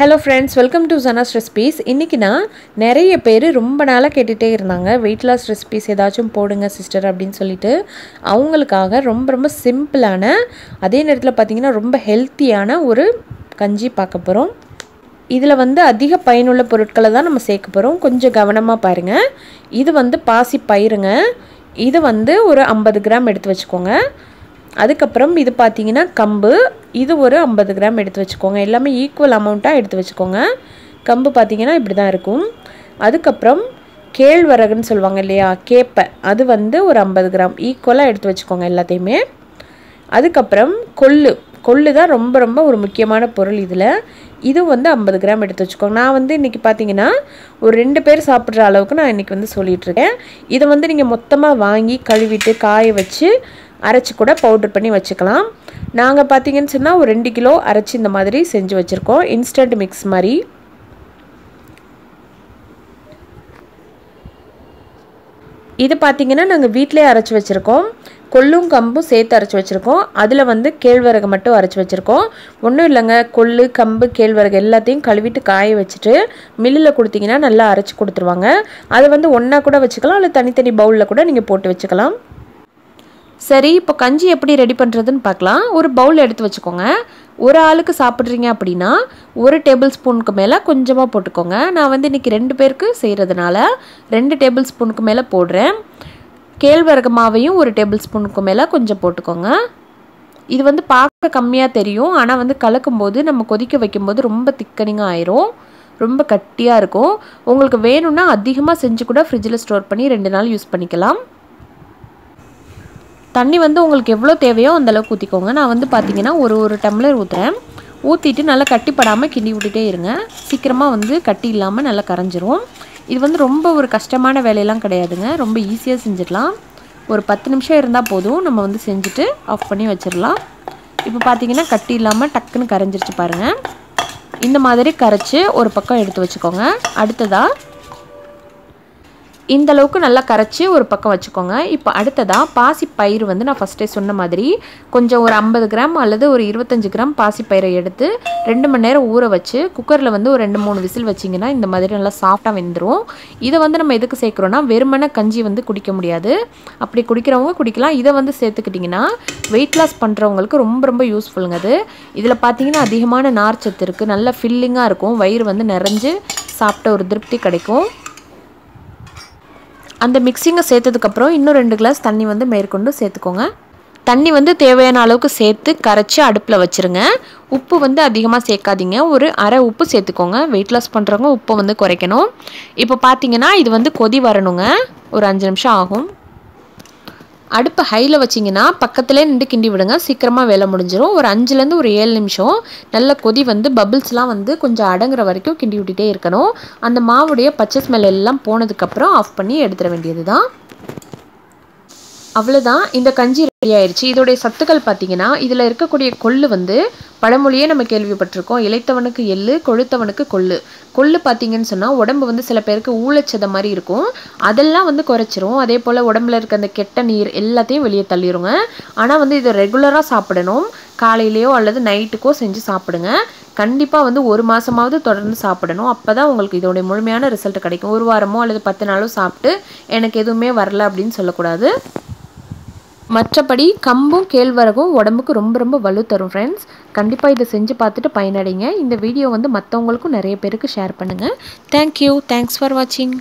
Hello friends, welcome to Zana's Recipes. இன்னைக்கு நான் நிறைய பேர் ரொம்ப நாளா கேட்டுட்டே இருந்தாங்க weight loss recipes ஏதாச்சும் போடுங்க சிஸ்டர் அப்படினு சொல்லிட்டு அவங்களுக்காக ரொம்ப சிம்பிளான அதே நேரத்துல பாத்தீங்கன்னா ரொம்ப ஹெல்தியான ஒரு கஞ்சி பார்க்க போறோம். இதுல அதிக பயனுள்ள பொருட்களை தான் நம்ம சேர்க்க போறோம். கொஞ்சம் கவனமா பாருங்க. இது பாசி பயிறுங்க. இது ஒரு 50 கிராம் எடுத்து வச்சுக்கோங்க. அதுக்கப்புறம் இது பாத்தீங்கன்னா கம்பு இது ஒரு 50 கிராம் எடுத்து வச்சுக்கோங்க. எல்லாமே ஈக்குவல் அமௌண்ட்டா எடுத்து வச்சுக்கோங்க. கம்பு பாத்தீங்கன்னா இப்படி தான் இருக்கும். அதுக்கப்புறம் கேழ்வரகுன்னு சொல்வாங்க இல்லையா கேப்பை அது ஒரு 50 கிராம் ஈக்குவலா எடுத்து வச்சுக்கோங்க எல்லாத்தையுமே. அதுக்கப்புறம் கொள்ளு தான் ரொம்ப ஒரு முக்கியமான பொருள் இதுல. இது 50 கிராம் எடுத்து வச்சுக்கோங்க. நான் இன்னைக்கு பாத்தீங்கன்னா ஒரு 2 பேர் சாப்பிடுற அளவுக்கு நான் இன்னைக்கு சொல்லிட்டு இருக்கேன். இத நீங்க மொத்தமா வாங்கி கழுவிட்டு காய வச்சு அரைச்சு கூட பவுடர் பண்ணி வச்சுக்கலாம். நாங்க பாத்தீங்கன்னு சொன்னா ஒரு 2 கிலோ அரைச்சு இந்த மாதிரி செஞ்சு வச்சிருக்கோம். இன்ஸ்டன்ட் மிக்ஸ் மாதிரி. இது பாத்தீங்கன்னா நாங்க வீட்லயே அரைச்சு வச்சிருக்கோம். கொள்ளும் கம்பும் சேர்த்து அரைச்சு வச்சிருக்கோம். அதுல கேழ்வரகு மட்டும் அரைச்சு வச்சிருக்கோம். ஒண்ணும் இல்லங்க கொள்ளு கம்பு கேழ்வரகு எல்லாத்தையும் கழுவிட்டு காய வச்சிட்டு மில்லுல கொடுத்தீங்கன்னா நல்லா அரைச்சு கொடுத்துருவாங்க. அது ஒண்ணா கூட வச்சுக்கலாம் இல்ல தனித்தனி பவுல்ல கூட நீங்க போட்டு வச்சுக்கலாம். சரி இப்போ கஞ்சி எப்படி ரெடி பண்றதுன்னு பார்க்கலாம். ஒரு பவுல் எடுத்து வச்சுக்கோங்க. ஒரு ஆளுக்கு சாப்பிடுறீங்க அப்படினா 1 டேபிள் ஸ்பூனுக்கு மேல கொஞ்சமா போட்டுக்கோங்க. நான் இன்னைக்கு 2 பேருக்கு செய்யிறதுனால 2 டேபிள் ஸ்பூனுக்கு மேல போடுறேன். கேழ்வரகு மாவையும் 1 டேபிள் ஸ்பூனுக்கு மேல கொஞ்சம் போட்டுக்கோங்க. இது பார்க்க கம்மியா தெரியும். ஆனா கலக்கும்போது நம்ம கொதிக்க வைக்கும்போது ரொம்ப திக்கனிங்கா ஆயிரும். ரொம்ப கட்டியா இருக்கும். உங்களுக்கு வேணும்னா அதிகமா செஞ்சு கூட ஃப்ரிட்ஜ்ல ஸ்டோர் பண்ணி 2 நாள் யூஸ் பண்ணிக்கலாம். தண்ணி உங்களுக்கு எவ்வளவு தேவையோ அந்த அளவுக்கு ஊத்திக்கோங்க. நான் பாத்தீங்கன்னா ஒரு டம்ளர் ஊத்துறேன். ஊத்திட்டு நல்லா கட்டிப்படாம கிண்டி விட்டுட்டே இருங்க. சீக்கிரமா கட்டி இல்லாம நல்லா கரஞ்சிரும். இது ரொம்ப ஒரு கஷ்டமான வேலையெல்லாம் கிடையாதுங்க. ரொம்ப ஈஸியா செஞ்சிடலாம். ஒரு 10 நிமிஷம் இருந்தா போதும். நம்ம செஞ்சுட்டு ஆஃப் பண்ணி வச்சிரலாம். இப்போ பாத்தீங்கன்னா கட்டி இல்லாம டக்குன்னு கரஞ்சிருச்சு பாருங்க. இந்த மாதிரி கரைச்சு ஒரு பக்கம் எடுத்து வச்சுக்கோங்க. அடுத்ததா இந்த அளவுக்கு நல்லா கரைச்சு ஒரு பக்கம் வச்சுக்கோங்க. இப்போ அடுத்ததா பாசி பயிறு நான் ஃபர்ஸ்டே சொன்ன மாதிரி கொஞ்சம் ஒரு 50 கிராம் அல்லது ஒரு 25 கிராம் பாசி பயிரை எடுத்து 2 மணி நேரம் ஊற வச்சு குக்கர்ல ஒரு 2-3 விசில் வச்சீங்கன்னா இந்த மாதிரி நல்லா சாஃப்ட்டா வெந்துரும். இத நம்ம எதுக்கு சேர்க்கறோம்னா வெறுமனே கஞ்சி குடிக்க முடியாது. அப்படி குடிக்கிறவங்க குடிக்கலாம். இத சேர்த்துக்கிட்டீங்கன்னா weight loss பண்றவங்களுக்கு ரொம்ப யூஸ்ஃபுல்ங்க அது. இதுல பாத்தீங்கன்னா அதிகமான நார் சத்து இருக்கு. நல்ல ஃபில்லிங்கா இருக்கும். வயிறு நிறைஞ்சு சாப்பிட்ட ஒரு திருப்தி கிடைக்கும். அந்த மிக்ஸிங்க சேர்த்ததுக்கு அப்புறம் இன்னும் 2 கிளாஸ் தண்ணி மேற்கொண்டு சேர்த்துக்கோங்க. தண்ணி தேவையான அளவுக்கு சேர்த்து கரைச்சு அடுப்புல வச்சிருங்க. உப்பு அதிகமா சேர்க்காதீங்க. ஒரு அரை உப்பு சேர்த்துக்கோங்க. weight loss பண்றவங்க உப்பு குறைக்கணும். இப்போ பாத்தீங்கன்னா இது கொதி வரணுங்க. ஒரு 5 நிமிஷம் ஆகும். அடுப்பு ஹைல வச்சீங்கன்னா பக்கத்திலே நின்னு கிண்டி விடுங்க. சீக்கிரமா வேலை முடிஞ்சிரும். ஒரு 5ல இருந்து ஒரு 7 நிமிஷம் நல்ல கொதி பபிள்ஸ்லாம் கொஞ்சம் அடங்குற வரைக்கும் கிண்டி விட்டுட்டே இருக்கணும். அந்த மாவுடைய பச்சை ஸ்மெல் எல்லாம் போனதுக்கு அப்புறம் ஆஃப் பண்ணி எடுத்துற வேண்டியதுதான். அவ்வளவுதான். இந்த கஞ்சி ரெடி ஆயிருச்சு. இதோட சத்துக்கள் பாத்தீங்கன்னா இதுல இருக்கக்கூடிய கொள்ளு பழமொழியே நம்ம கேள்விப்பட்டிருக்கோம். இளைத்தவனுக்கு எள்ளு கொழுத்தவனுக்கு கொள்ளு. கொள்ளு பாத்தீங்கன்னு சொன்னா உடம்பு சில பேருக்கு ஊளச்சத மாதிரி இருக்கும். அதெல்லாம் குறைச்சிரும். அதே போல உடம்புல இருக்க அந்த கெட்ட நீர் எல்லாத்தையும் வெளியே தள்ளிருங்க. ஆனா இத ரெகுலரா சாப்பிடணும். காலையிலயோ அல்லது நைட்டுக்கோ செஞ்சு சாப்பிடுங்க. கண்டிப்பா 1 மாசமாவது தொடர்ந்து சாப்பிடணும். அப்பதான் உங்களுக்கு இதோட முழுமையான ரிசல்ட் கிடைக்கும். ஒரு வாரமோ அல்லது 10 நாளோ சாப்பிட்டு எனக்கு எதுவுமே வரல அப்படின்னு சொல்லக்கூடாது. மற்றபடி கம்பும் கேழ்வரகும் உடம்புக்கு ரொம்ப வலு தரும் ஃப்ரெண்ட்ஸ். கண்டிப்பா இதை செஞ்சு பார்த்துட்டு பயனடைங்க. இந்த வீடியோ மற்றவங்களுக்கும் நிறைய பேருக்கு ஷேர் பண்ணுங்க. Thank you. Thanks for watching.